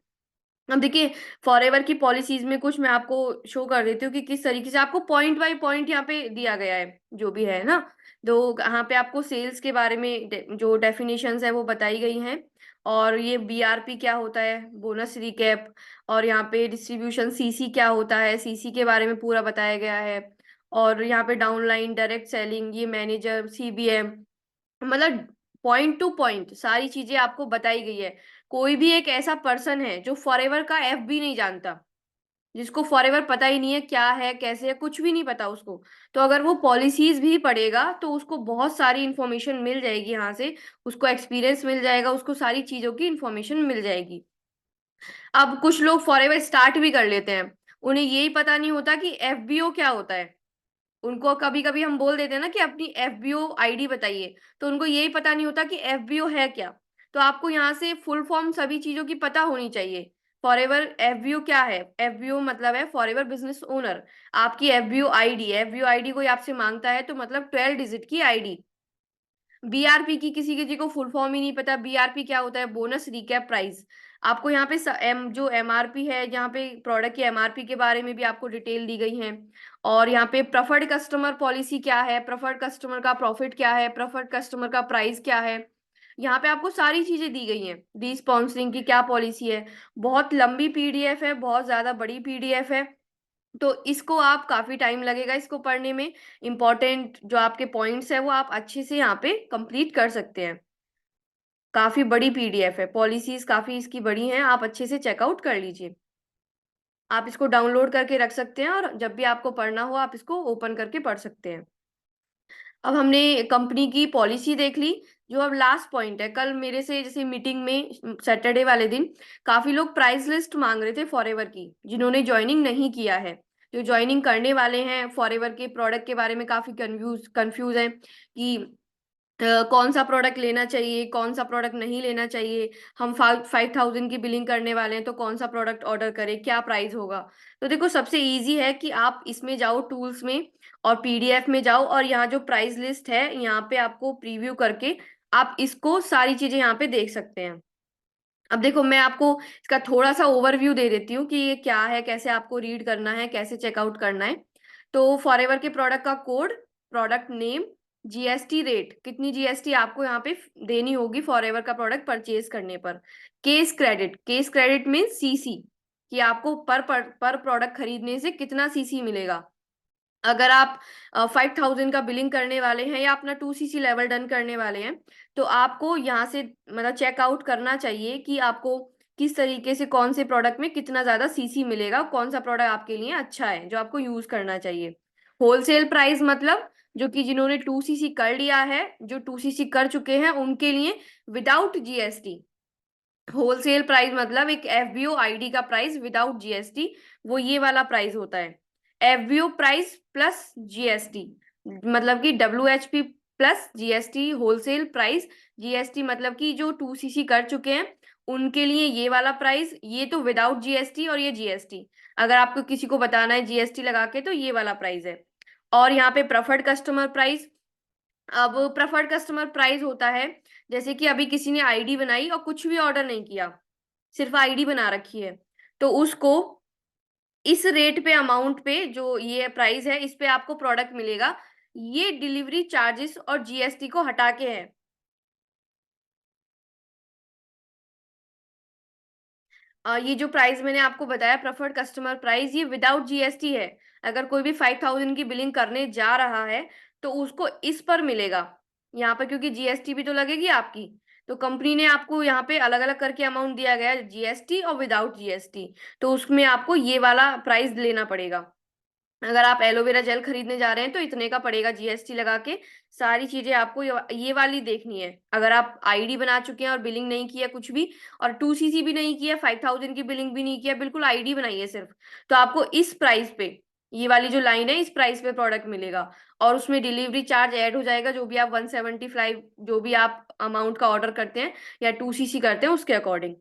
अब देखिए, फॉरएवर की पॉलिसीज में कुछ मैं आपको शो कर देती हूँ कि किस तरीके से आपको पॉइंट बाय पॉइंट यहाँ पे दिया गया है, जो भी है ना। तो यहाँ पे आपको सेल्स के बारे में जो डेफिनेशंस है वो बताई गई हैं। और ये बीआरपी क्या होता है, बोनस रिकैप। और यहाँ पे डिस्ट्रीब्यूशन सीसी क्या होता है, सीसी के बारे में पूरा बताया गया है। और यहाँ पे डाउनलाइन, डायरेक्ट सेलिंग, ये मैनेजर, सीबीएम, मतलब पॉइंट टू पॉइंट सारी चीजें आपको बताई गई है। कोई भी एक ऐसा पर्सन है जो फॉरएवर का एफ भी नहीं जानता, जिसको फॉरएवर पता ही नहीं है क्या है, कैसे है, कुछ भी नहीं पता उसको, तो अगर वो पॉलिसीज भी पढ़ेगा तो उसको बहुत सारी इंफॉर्मेशन मिल जाएगी यहाँ से, उसको एक्सपीरियंस मिल जाएगा, उसको सारी चीजों की इंफॉर्मेशन मिल जाएगी। अब कुछ लोग फॉरएवर स्टार्ट भी कर लेते हैं, उन्हें यही पता नहीं होता कि एफबीओ क्या होता है। उनको कभी कभी हम बोल देते हैं ना कि अपनी एफबीओ आईडी बताइए, तो उनको यही पता नहीं होता कि एफबीओ है क्या। तो आपको यहाँ से फुल फॉर्म सभी चीजों की पता होनी चाहिए। फॉरएवर एफबीओ क्या है, एफबीओ मतलब है फॉरएवर बिजनेस ओनर। आपकी एफबीओ आईडी, एफबीओ आईडी कोई आपसे मांगता है तो मतलब 12 डिजिट की आईडी। बीआरपी की किसी किसी को फुल फॉर्म ही नहीं पता, बीआरपी क्या होता है, बोनस रिकैप प्राइस। आपको यहाँ पे जो एमआरपी है, यहाँ पे प्रोडक्ट की एमआरपी के बारे में भी आपको डिटेल दी गई है। और यहाँ पे प्रेफर्ड कस्टमर पॉलिसी क्या है, प्रेफर्ड कस्टमर का प्रॉफिट क्या है, प्रेफर्ड कस्टमर का प्राइस क्या है, यहाँ पे आपको सारी चीजें दी गई हैं। डी स्पॉन्सरिंग की क्या पॉलिसी है। बहुत लंबी पीडीएफ है, बहुत ज्यादा बड़ी पीडीएफ है। तो इसको आप, काफी टाइम लगेगा इसको पढ़ने में। इंपॉर्टेंट जो आपके पॉइंट्स है वो आप अच्छे से यहाँ पे कंप्लीट कर सकते हैं। काफी बड़ी पीडीएफ है, पॉलिसीज काफी इसकी बड़ी हैं, आप अच्छे से चेकआउट कर लीजिए। आप इसको डाउनलोड करके रख सकते हैं और जब भी आपको पढ़ना हो आप इसको ओपन करके पढ़ सकते हैं। अब हमने कंपनी की पॉलिसी देख ली। जो अब लास्ट पॉइंट है, कल मेरे से जैसे मीटिंग में सैटरडे वाले दिन काफी लोग प्राइस लिस्ट मांग रहे थे फॉरएवर की, जिन्होंने ज्वाइनिंग नहीं किया है। जो ज्वाइनिंग करने वाले हैं फॉरएवर के प्रोडक्ट के बारे में काफी कंफ्यूज है कि कौन सा प्रोडक्ट लेना चाहिए, कौन सा प्रोडक्ट नहीं लेना चाहिए। हम 5,000 की बिलिंग करने वाले हैं तो कौन सा प्रोडक्ट ऑर्डर करें, क्या प्राइस होगा। तो देखो, सबसे इजी है कि आप इसमें जाओ टूल्स में, और पीडीएफ में जाओ, और यहाँ जो प्राइस लिस्ट है यहाँ पे आपको प्रीव्यू करके आप इसको सारी चीजें यहाँ पे देख सकते हैं। अब देखो, मैं आपको इसका थोड़ा सा ओवरव्यू दे देती हूँ कि ये क्या है, कैसे आपको रीड करना है, कैसे चेकआउट करना है। तो फॉरएवर के प्रोडक्ट का code, product name, GST rate, कितनी जीएसटी आपको यहाँ पे देनी होगी फॉरएवर का प्रोडक्ट परचेज करने पर। Case credit, case credit mean CC, कि आपको पर प्रोडक्ट खरीदने से कितना सीसी मिलेगा। अगर आप 5,000 का बिलिंग करने वाले हैं या अपना 2 सीसी लेवल डन करने वाले हैं, तो आपको यहाँ से मतलब चेकआउट करना चाहिए कि आपको किस तरीके से कौन से प्रोडक्ट में कितना ज्यादा सीसी मिलेगा, कौन सा प्रोडक्ट आपके लिए अच्छा है जो आपको यूज करना चाहिए। होलसेल प्राइस मतलब जो कि जिन्होंने 2 सीसी कर लिया है, जो 2 सीसी कर चुके हैं उनके लिए विदाउट जीएसटी। होलसेल प्राइस मतलब एक एफबीओ आईडी का प्राइस विदाउट जीएसटी, वो ये वाला प्राइस होता है। एफबीओ प्राइस प्लस जीएसटी, मतलब कि WHP plus GST wholesale price. GST मतलब कि जो 2 सीसी कर चुके हैं उनके लिए ये वाला प्राइस, ये तो विदाउट जीएसटी, और ये जीएसटी। अगर आपको किसी को बताना है जीएसटी लगा के, तो ये वाला प्राइस है। और यहाँ पे प्रेफर्ड कस्टमर प्राइस। अब प्रेफर्ड कस्टमर प्राइस होता है, जैसे कि अभी किसी ने आईडी बनाई और कुछ भी ऑर्डर नहीं किया, सिर्फ आईडी बना रखी है, तो उसको इस रेट पे, अमाउंट पे, जो ये प्राइस है, इस पे आपको प्रोडक्ट मिलेगा। ये डिलीवरी चार्जेस और जीएसटी को हटा के है। ये जो प्राइस मैंने आपको बताया प्रेफर्ड कस्टमर प्राइस, ये विदाउट जीएसटी है। अगर कोई भी 5,000 की बिलिंग करने जा रहा है तो उसको इस पर मिलेगा यहाँ पर, क्योंकि जीएसटी भी तो लगेगी आपकी। तो कंपनी ने आपको यहाँ पे अलग अलग करके अमाउंट दिया गया है, जीएसटी और विदाउट जीएसटी। तो उसमें आपको ये वाला प्राइस लेना पड़ेगा। अगर आप एलोवेरा जेल खरीदने जा रहे हैं तो इतने का पड़ेगा जीएसटी लगा के। सारी चीजें आपको ये वाली देखनी है। अगर आप आईडी बना चुके हैं और बिलिंग नहीं किया कुछ भी, और 2 सीसी भी नहीं किया, 5,000 की बिलिंग भी नहीं किया, बिल्कुल आईडी बनाई है सिर्फ, तो आपको इस प्राइस पे, ये वाली जो लाइन है, इस प्राइस पे प्रोडक्ट मिलेगा। और उसमें डिलीवरी चार्ज ऐड हो जाएगा, जो भी आप 175, जो भी आप अमाउंट का ऑर्डर करते हैं या 2 सीसी करते हैं उसके अकॉर्डिंग।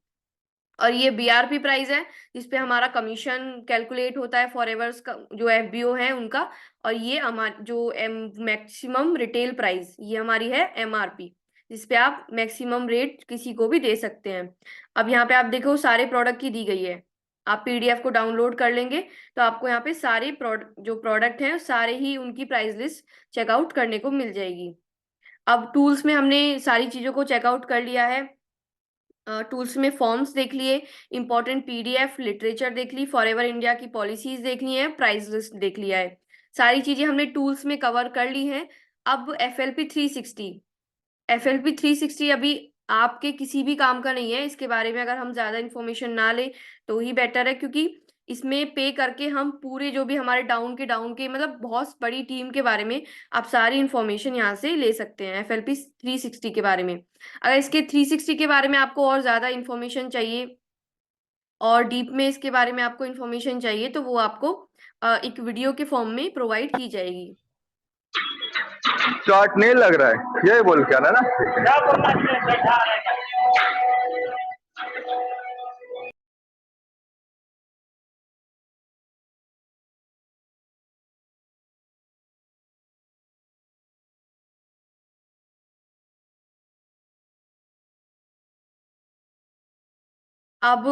और ये बीआरपी प्राइस है, जिसपे हमारा कमीशन कैलकुलेट होता है फॉरएवर्स का, जो एफबीओ है उनका। और ये हमारा जो मैक्सिमम रिटेल प्राइस, ये हमारी है एमआरपी, जिसपे आप मैक्सिमम रेट किसी को भी दे सकते हैं। अब यहाँ पे आप देखो सारे प्रोडक्ट की दी गई है। आप पीडीएफ को डाउनलोड कर लेंगे तो आपको यहाँ पे सारे प्रोडक्ट, जो प्रोडक्ट हैं, सारे ही उनकी प्राइस लिस्ट चेकआउट करने को मिल जाएगी। अब टूल्स में हमने सारी चीजों को चेकआउट कर लिया है। टूल्स में फॉर्म्स देख लिए, इंपॉर्टेंट पीडीएफ लिटरेचर देख ली, फॉरएवर इंडिया की पॉलिसीज देखनी है, प्राइस लिस्ट देख लिया है। सारी चीजें हमने टूल्स में कवर कर ली हैं। अब F L P 360, F L P 360 अभी आपके किसी भी काम का नहीं है। इसके बारे में अगर हम ज्यादा इन्फॉर्मेशन ना ले तो ही बेटर है, क्योंकि इसमें पे करके हम पूरे जो भी हमारे डाउन के मतलब बहुत बड़ी टीम के बारे में आप सारी इन्फॉर्मेशन यहाँ से ले सकते हैं FLP 360 के बारे में। अगर इसके 360 के बारे में आपको और ज्यादा इन्फॉर्मेशन चाहिए और डीप में इसके बारे में आपको इन्फॉर्मेशन चाहिए, तो वो आपको एक वीडियो के फॉर्म में प्रोवाइड की जाएगी। शॉर्ट नहीं लग रहा है, यही बोल के आना ना। अब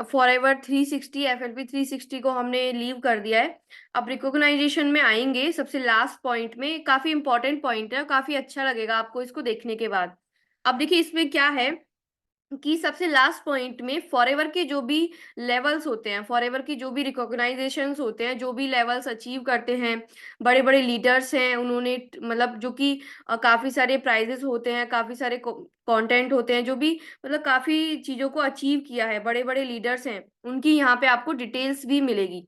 फॉरएवर 360, FLP 360 को हमने लीव कर दिया है। अब रिकॉग्नाइजेशन में आएंगे, सबसे लास्ट पॉइंट में, काफी इंपॉर्टेंट पॉइंट है, काफी अच्छा लगेगा आपको इसको देखने के बाद। अब देखिए इसमें क्या है कि सबसे लास्ट पॉइंट में फॉरएवर के जो भी लेवल्स होते हैं, फॉरएवर की जो भी रिकॉग्नाइजेशंस होते हैं, जो भी लेवल्स अचीव करते हैं, बड़े बड़े लीडर्स हैं उन्होंने, मतलब जो कि काफी सारे प्राइजेस होते हैं, काफी सारे कंटेंट होते हैं, जो भी मतलब काफी चीजों को अचीव किया है, बड़े बड़े लीडर्स हैं, उनकी यहाँ पे आपको डिटेल्स भी मिलेगी।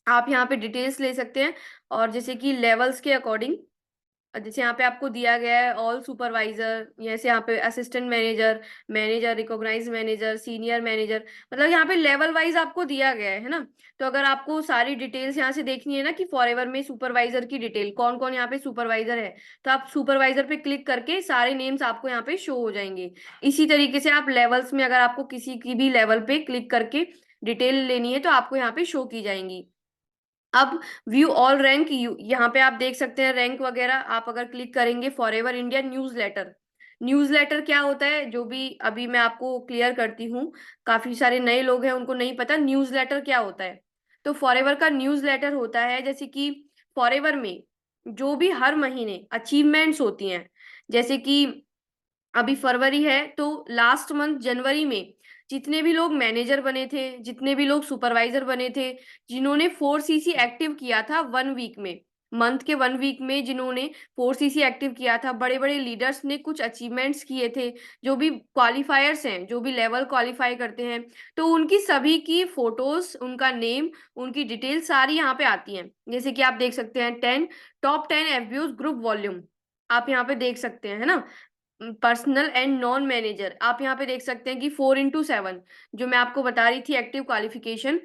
आप यहाँ पे डिटेल्स ले सकते हैं। और जैसे कि लेवल्स के अकॉर्डिंग, जैसे यहाँ पे आपको दिया गया है ऑल सुपरवाइजर, जैसे यहाँ पे assistant manager, manager, recognize manager, senior manager, मतलब यहाँ पे लेवल वाइज आपको दिया गया है ना। तो अगर आपको सारी डिटेल्स यहाँ से देखनी है ना कि फॉरएवर में सुपरवाइजर की डिटेल, कौन कौन यहाँ पे सुपरवाइजर है, तो आप सुपरवाइजर पे क्लिक करके सारे नेम्स आपको यहाँ पे शो हो जाएंगे। इसी तरीके से आप लेवल्स में, अगर आपको किसी की भी लेवल पे क्लिक करके डिटेल लेनी है तो आपको यहाँ पे शो की जाएंगी। अब व्यू ऑल रैंक, यहाँ पे आप देख सकते हैं रैंक वगैरह। आप अगर क्लिक करेंगे फॉरएवर इंडिया न्यूज़लेटर, न्यूज़लेटर क्या होता है, जो भी अभी मैं आपको क्लियर करती हूँ, काफी सारे नए लोग हैं उनको नहीं पता न्यूज़लेटर क्या होता है। तो फॉरएवर का न्यूज़लेटर होता है, जैसे कि फॉरएवर में जो भी हर महीने अचीवमेंट्स होती हैं, जैसे कि अभी फरवरी है तो लास्ट मंथ जनवरी में जितने भी लोग मैनेजर बने थे, जितने भी लोग सुपरवाइजर बने थे, जिन्होंने 4 सीसी एक्टिव किया था 1 वीक में, मंथ के 1 वीक में जिन्होंने 4 सीसी एक्टिव किया था, बड़े बड़े लीडर्स ने कुछ अचीवमेंट्स किए थे, जो भी क्वालिफायर्स हैं, जो भी लेवल क्वालिफाई करते हैं, तो उनकी सभी की फोटोज, उनका नेम, उनकी डिटेल सारी यहाँ पे आती हैं। जैसे कि आप देख सकते हैं 10 टॉप 10 एफबीओ ग्रुप वॉल्यूम, आप यहाँ पे देख सकते हैं, है ना। पर्सनल एंड नॉन मैनेजर आप यहाँ पे देख सकते हैं कि 4x7, जो मैं आपको बता रही थी एक्टिव क्वालिफिकेशन,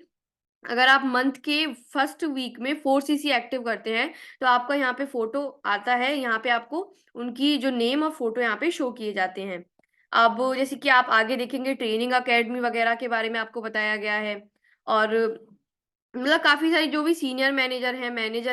अगर आप मंथ के फर्स्ट वीक में 4 सीसी एक्टिव करते हैं तो आपका यहाँ पे फोटो आता है, यहाँ पे आपको उनकी जो नेम और फोटो यहाँ पे शो किए जाते हैं। अब जैसे कि आप आगे देखेंगे ट्रेनिंग अकेडमी वगैरह के बारे में आपको बताया गया है, और मतलब काफी सारी जो भी सीनियर मैनेजर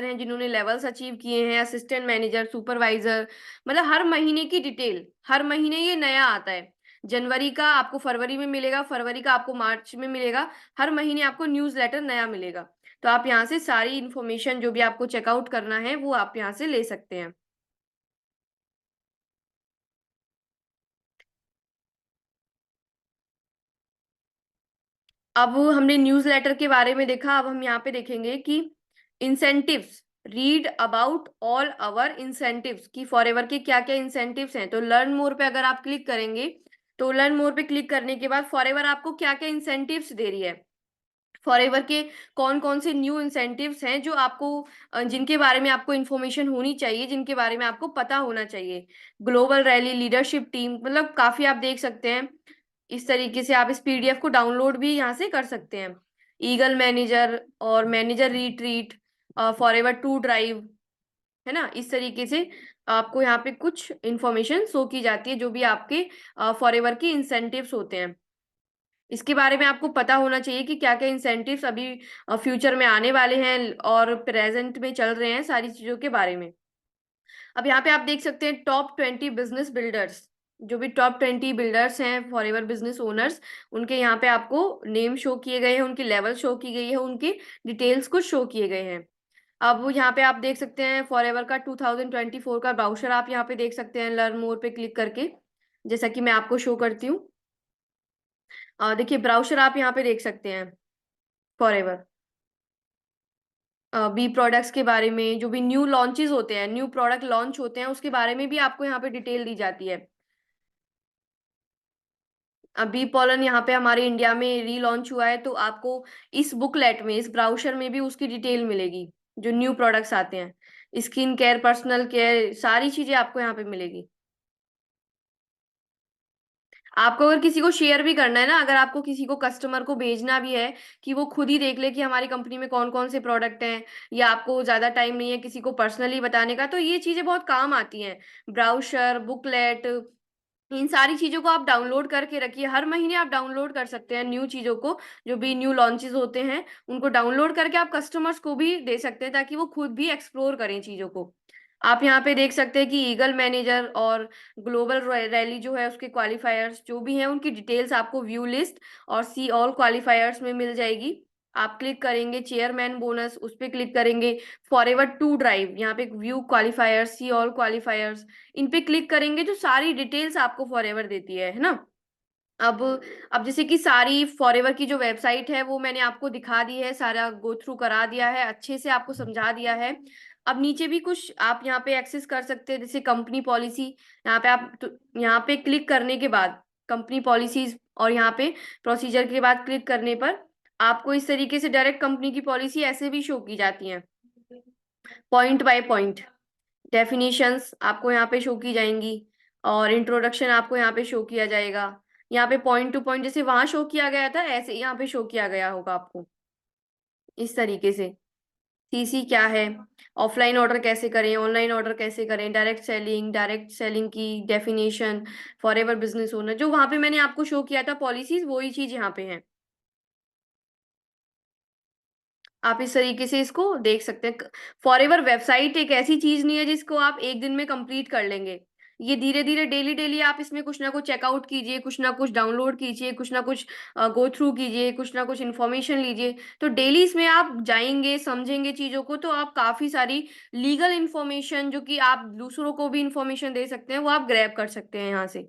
हैं जिन्होंने लेवल्स अचीव किए हैं, असिस्टेंट मैनेजर, सुपरवाइजर, मतलब हर महीने की डिटेल, हर महीने ये नया आता है। जनवरी का आपको फरवरी में मिलेगा, फरवरी का आपको मार्च में मिलेगा, हर महीने आपको न्यूज़ लेटर नया मिलेगा। तो आप यहाँ से सारी इन्फॉर्मेशन जो भी आपको चेकआउट करना है वो आप यहाँ से ले सकते हैं। अब हमने न्यूज़ लेटर के बारे में देखा, अब हम यहाँ पे देखेंगे कि incentives, read about all our incentives, की फॉरएवर के क्या क्या इंसेंटिव्स हैं। तो लर्न मोर पे अगर आप क्लिक करेंगे, तो लर्न मोर पे क्लिक करने के बाद फॉरएवर आपको क्या क्या इंसेंटिव्स दे रही है, फॉरएवर के कौन कौन से न्यू इंसेंटिव्स हैं जो आपको जिनके बारे में आपको इन्फॉर्मेशन होनी चाहिए, जिनके बारे में आपको पता होना चाहिए। ग्लोबल रैली, लीडरशिप टीम, मतलब काफी आप देख सकते हैं। इस तरीके से आप इस पीडीएफ को डाउनलोड भी यहाँ से कर सकते हैं। ईगल मैनेजर और manager retreat, Forever to drive, है ना, इस तरीके से आपको यहाँ पे कुछ इंफॉर्मेशन शो की जाती है जो भी आपके फॉरएवर के इंसेंटिव्स होते हैं। इसके बारे में आपको पता होना चाहिए कि क्या क्या इंसेंटिव्स अभी फ्यूचर में आने वाले हैं और प्रेजेंट में चल रहे हैं, सारी चीजों के बारे में। अब यहाँ पे आप देख सकते हैं टॉप 20 बिजनेस बिल्डर्स, जो भी टॉप 20 बिल्डर्स हैं फॉरएवर बिजनेस ओनर्स, उनके यहाँ पे आपको नेम शो किए गए हैं, उनकी लेवल शो की गई है, उनके डिटेल्स को शो किए गए हैं। अब वो यहाँ पे आप देख सकते हैं फॉरएवर का 2024 का ब्राउचर आप यहाँ पे देख सकते हैं लर्न मोर पे क्लिक करके, जैसा कि मैं आपको शो करती हूँ। देखिए ब्राउचर आप यहाँ पे देख सकते हैं फॉरएवर बी प्रोडक्ट्स के बारे में, जो भी न्यू लॉन्चेस होते हैं, न्यू प्रोडक्ट लॉन्च होते हैं, उसके बारे में भी आपको यहाँ पे डिटेल दी जाती है। बी पॉलन यहाँ पे हमारे इंडिया में रीलॉन्च हुआ है, तो आपको इस बुकलेट में, इस ब्राउचर में भी उसकी डिटेल मिलेगी, जो न्यू प्रोडक्ट्स आते हैं, स्किन केयर, पर्सनल केयर, सारी चीजें आपको यहाँ पे मिलेगी। आपको अगर किसी को शेयर भी करना है ना, अगर आपको किसी को कस्टमर को भेजना भी है कि वो खुद ही देख ले कि हमारी कंपनी में कौन कौन से प्रोडक्ट हैं, या आपको ज्यादा टाइम नहीं है किसी को पर्सनली बताने का, तो ये चीजें बहुत काम आती हैं। ब्राउशर, बुकलेट, इन सारी चीजों को आप डाउनलोड करके रखिए, हर महीने आप डाउनलोड कर सकते हैं न्यू चीजों को, जो भी न्यू लॉन्चेस होते हैं उनको डाउनलोड करके आप कस्टमर्स को भी दे सकते हैं, ताकि वो खुद भी एक्सप्लोर करें चीजों को। आप यहाँ पे देख सकते हैं कि ईगल मैनेजर और ग्लोबल रैली जो है उसके क्वालिफायर्स जो भी हैं उनकी डिटेल्स आपको व्यू लिस्ट और सी ऑल क्वालिफायर्स में मिल जाएगी। आप क्लिक करेंगे चेयरमैन बोनस, उस पर क्लिक करेंगे, फॉरएवर टू ड्राइव, यहाँ पे व्यू क्वालिफायर्स, सी ऑल क्वालिफायर्स, इन पे क्लिक करेंगे जो सारी डिटेल्स आपको फॉरएवर देती है ना। अब अब जैसे कि सारी फॉरएवर की जो वेबसाइट है वो मैंने आपको दिखा दी है, सारा गो थ्रू करा दिया है, अच्छे से आपको समझा दिया है। अब नीचे भी कुछ आप यहाँ पे एक्सेस कर सकते हैं, जैसे कंपनी पॉलिसी, यहाँ पे आप यहाँ पे क्लिक करने के बाद कंपनी पॉलिसीज और यहाँ पे प्रोसीजर के बाद क्लिक करने पर आपको इस तरीके से डायरेक्ट कंपनी की पॉलिसी ऐसे भी शो की जाती है, पॉइंट बाय पॉइंट। डेफिनेशंस आपको यहाँ पे शो की जाएंगी, और इंट्रोडक्शन आपको यहाँ पे शो किया जाएगा। यहाँ पे पॉइंट टू पॉइंट जैसे वहां शो किया गया था ऐसे यहाँ पे शो किया गया होगा आपको, इस तरीके से। सीसी क्या है, ऑफलाइन ऑर्डर कैसे करें, ऑनलाइन ऑर्डर कैसे करें, डायरेक्ट सेलिंग की डेफिनेशन, फॉरएवर बिजनेस ओनर, जो वहां पे मैंने आपको शो किया था पॉलिसीज, वही चीज यहाँ पे है। आप इस तरीके से इसको देख सकते हैं। फॉरएवर वेबसाइट एक ऐसी चीज नहीं है जिसको आप एक दिन में कंप्लीट कर लेंगे। ये धीरे धीरे डेली डेली आप इसमें कुछ ना कुछ चेकआउट कीजिए, कुछ ना कुछ डाउनलोड कीजिए, कुछ ना कुछ गो थ्रू कीजिए, कुछ ना कुछ इन्फॉर्मेशन लीजिए। तो डेली इसमें आप जाएंगे, समझेंगे चीजों को, तो आप काफी सारी लीगल इन्फॉर्मेशन जो कि आप दूसरों को भी इन्फॉर्मेशन दे सकते हैं, वो आप ग्रैब कर सकते हैं यहाँ से।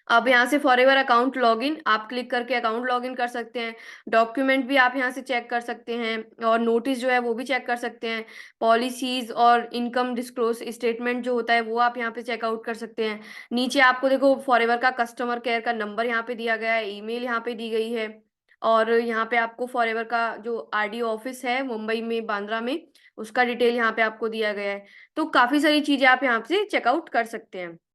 अब यहाँ से फॉरएवर अकाउंट लॉगिन आप क्लिक करके अकाउंट लॉगिन कर सकते हैं। डॉक्यूमेंट भी आप यहाँ से चेक कर सकते हैं, और नोटिस जो है वो भी चेक कर सकते हैं। पॉलिसीज और इनकम डिस्क्लोज स्टेटमेंट जो होता है वो आप यहाँ पे चेकआउट कर सकते हैं। नीचे आपको देखो फॉरएवर का कस्टमर केयर का नंबर यहाँ पे दिया गया है, ईमेल यहाँ पे दी गई है। और यहाँ पे आपको फॉरएवर का जो आरडीओ ऑफिस है मुंबई में, बांद्रा में, उसका डिटेल यहाँ पे आपको दिया गया है। तो काफी सारी चीजें आप यहाँ से चेकआउट कर सकते हैं।